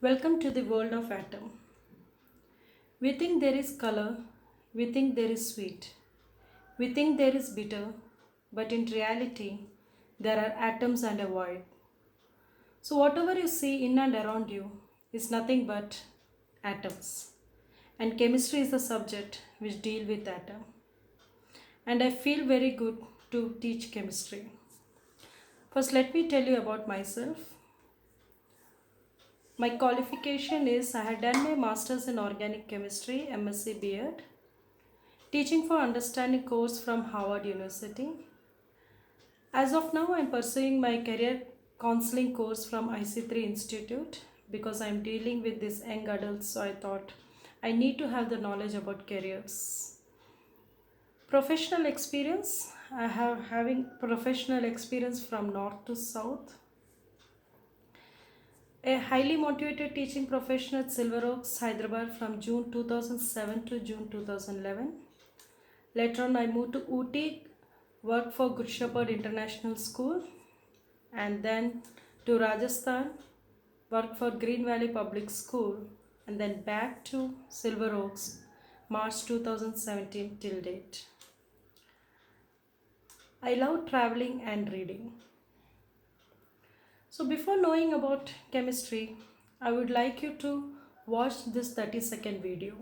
Welcome to the world of atom. We think there is color, we think there is sweet, we think there is bitter, but in reality, there are atoms and a void. So, whatever you see in and around you is nothing but atoms. And chemistry is the subject which deal with atom. And I feel very good to teach chemistry. First, let me tell you about myself. My qualification is I had done my masters in organic chemistry, MSc B.Ed, teaching for understanding course from Harvard University. As of now, I'm pursuing my career counseling course from IC3 Institute because I'm dealing with these young adults, so I thought I need to have the knowledge about careers. Professional experience, I have having professional experience from north to south. A highly motivated teaching professional at Silver Oaks, Hyderabad from June 2007 to June 2011. Later on, I moved to Ooty, worked for Good Shepherd International School, and then to Rajasthan, worked for Green Valley Public School, and then back to Silver Oaks, March 2017 till date. I love traveling and reading. So before knowing about chemistry, I would like you to watch this 30-second video.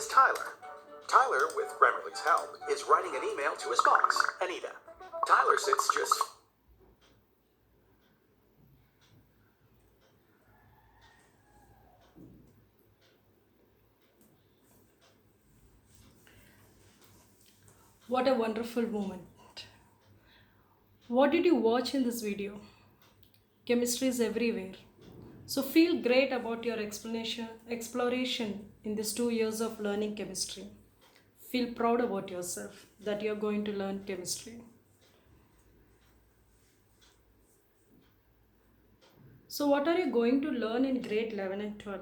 is Tyler. Tyler, with Grammarly's help, is writing an email to his boss, Anita. Tyler sits just... What a wonderful moment. What did you watch in this video? Chemistry is everywhere. So feel great about your exploration in these 2 years of learning chemistry. Feel proud about yourself that you're going to learn chemistry. So what are you going to learn in grade 11 and 12?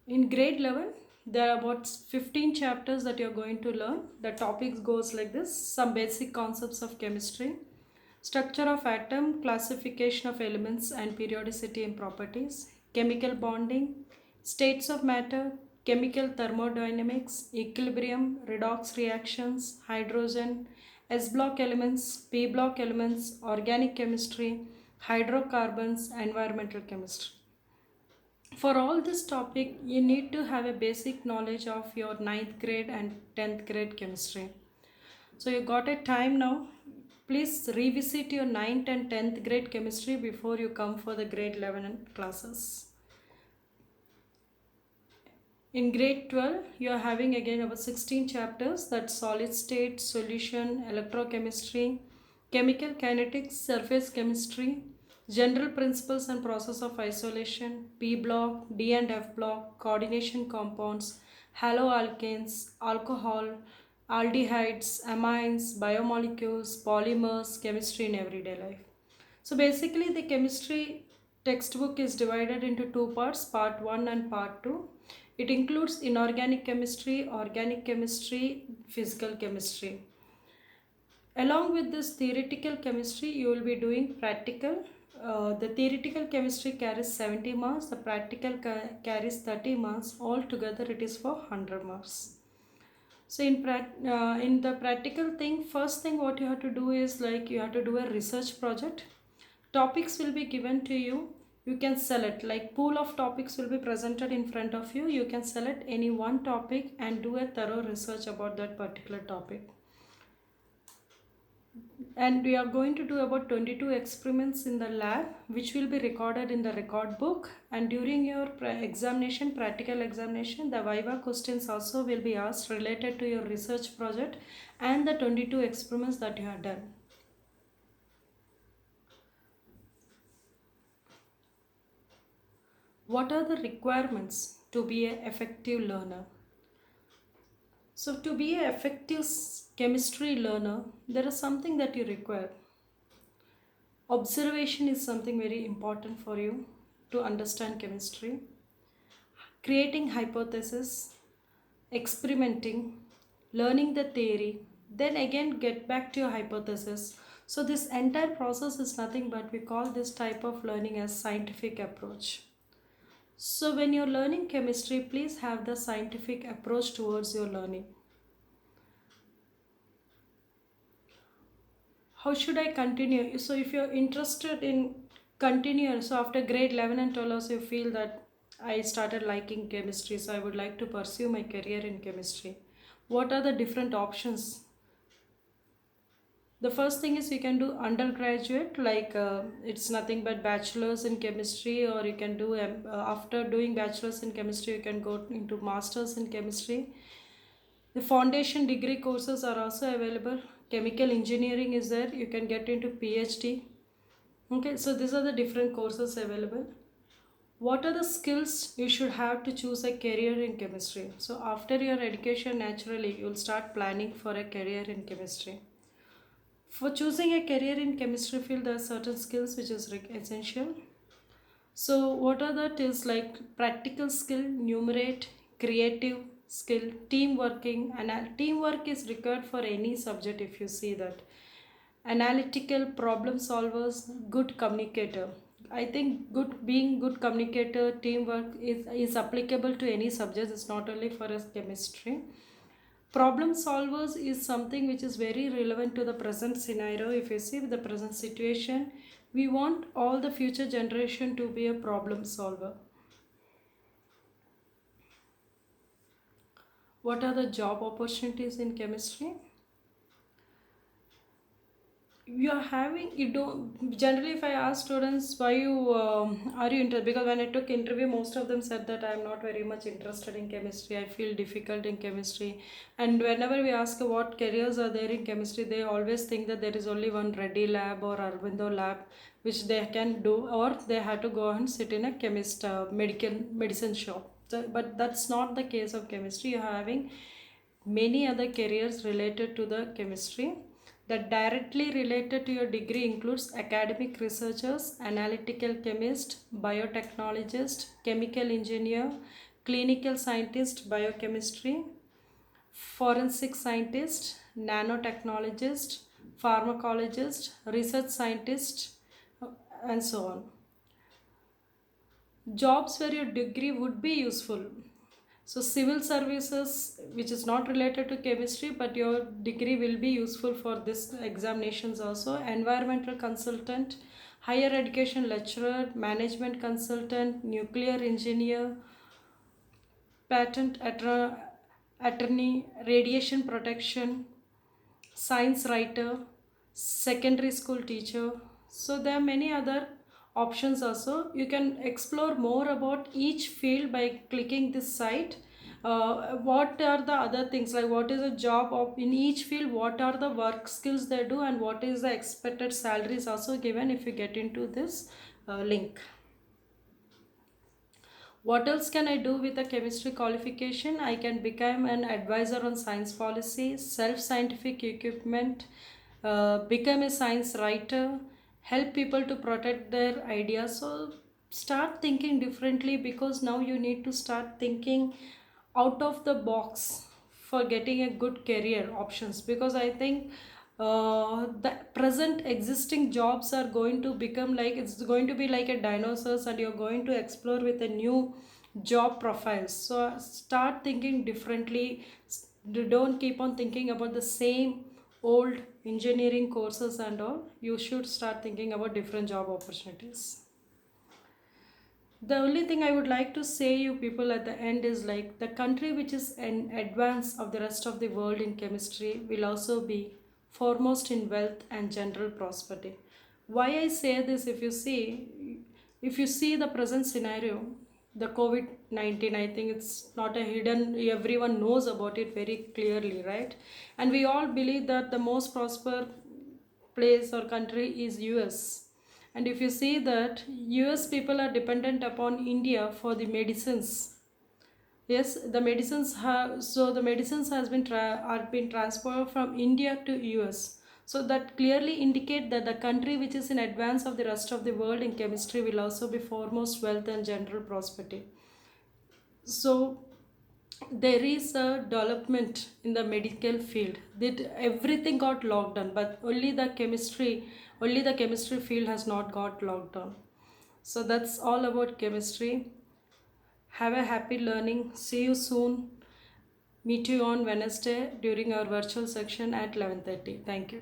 In grade 11, there are about 15 chapters that you're going to learn. The topics goes like this: some basic concepts of chemistry, structure of atom, classification of elements and periodicity and properties, chemical bonding, states of matter, chemical thermodynamics, equilibrium, redox reactions, hydrogen, S-block elements, P-block elements, organic chemistry, hydrocarbons, environmental chemistry. For all this topic, you need to have a basic knowledge of your 9th grade and 10th grade chemistry. So you got a time now. Please revisit your 9th and 10th grade chemistry before you come for the grade 11 classes. In grade 12, you are having again about 16 chapters, that's solid state, solution, electrochemistry, chemical kinetics, surface chemistry, general principles and process of isolation, P block, D and F block, coordination compounds, haloalkanes, alcohol, aldehydes, amines, biomolecules, polymers, chemistry in everyday life. So basically the chemistry textbook is divided into two parts, part 1 and part 2. It includes inorganic chemistry, organic chemistry, physical chemistry. Along with this theoretical chemistry, you will be doing practical. The theoretical chemistry carries 70 marks, the practical carries 30 marks. Altogether it is for 100 marks. So in the practical thing, first thing what you have to do is like you have to do a research project. Topics will be given to you. You can select, like pool of topics will be presented in front of you. You can select any one topic and do a thorough research about that particular topic. And we are going to do about 22 experiments in the lab, which will be recorded in the record book. And during your examination, practical examination, the Viva questions also will be asked related to your research project and the 22 experiments that you have done. What are the requirements to be an effective learner? So to be an effective chemistry learner, there is something that you require. Observation is something very important for you to understand chemistry. Creating hypothesis, experimenting, learning the theory, then again get back to your hypothesis. So this entire process is nothing but we call this type of learning as scientific approach. So when you're learning chemistry, please have the scientific approach towards your learning. How should I continue? So if you're interested in continue, so after grade 11 and 12 also you feel that I started liking chemistry, so I would like to pursue my career in chemistry. What are the different options? The first thing is you can do undergraduate, like it's nothing but bachelor's in chemistry, or you can do after doing bachelor's in chemistry you can go into master's in chemistry. The foundation degree courses are also available. Chemical engineering is there, you can get into PhD. Okay, so these are the different courses available. What are the skills you should have to choose a career in chemistry? So after your education, naturally you will start planning for a career in chemistry. For choosing a career in chemistry field, there are certain skills which is essential. So what are that is like practical skill, numerate, creative skill, team working, and teamwork is required for any subject if you see that. Analytical, problem solvers, good communicator. I think being good communicator, teamwork is applicable to any subject. It's not only for us chemistry. Problem solvers is something which is very relevant to the present scenario. If you see the present situation, we want all the future generation to be a problem solver. What are the job opportunities in chemistry? You are having, you don't generally, if I ask students why you are you interested, because when I took interview, most of them said that I am not very much interested in chemistry, I feel difficult in chemistry. And whenever we ask what careers are there in chemistry, they always think that there is only one Reddy lab or Arvindo lab which they can do, or they have to go and sit in a chemist medicine shop. So, but that's not the case of chemistry. You are having many other careers related to the chemistry. That directly related to your degree includes academic researchers, analytical chemist, biotechnologist, chemical engineer, clinical scientist, biochemistry, forensic scientist, nanotechnologist, pharmacologist, research scientist, and so on. Jobs where your degree would be useful. So civil services, which is not related to chemistry, but your degree will be useful for this examinations also. Environmental consultant, higher education lecturer, management consultant, nuclear engineer, patent attorney, radiation protection, science writer, secondary school teacher. So there are many other options also. You can explore more about each field by clicking this site. What are the other things, like what is a job of in each field, what are the work skills they do, and what is the expected salaries also given if you get into this link. What else can I do with a chemistry qualification? I can become an advisor on science policy, self-scientific equipment, become a science writer, help people to protect their ideas. So start thinking differently, because now you need to start thinking out of the box for getting a good career options. Because I think the present existing jobs are going to become like, it's going to be like a dinosaurs, and you're going to explore with a new job profiles. So start thinking differently. Don't keep on thinking about the same old engineering courses and all. You should start thinking about different job opportunities. The only thing I would like to say you people at the end is, like, the country which is in advance of the rest of the world in chemistry will also be foremost in wealth and general prosperity. Why I say this, if you see the present scenario, the COVID-19, I think it's not a hidden, everyone knows about it very clearly, right? And we all believe that the most prosper place or country is US. And if you see that US people are dependent upon India for the medicines. Yes, the medicines have, so the medicines has been are been transferred from India to US. So that clearly indicate that the country which is in advance of the rest of the world in chemistry will also be foremost wealth and general prosperity. So there is a development in the medical field that everything got locked down, but only the chemistry field has not got locked down. So that's all about chemistry. Have a happy learning. See you soon. Meet you on Wednesday during our virtual section at 11:30. Thank you.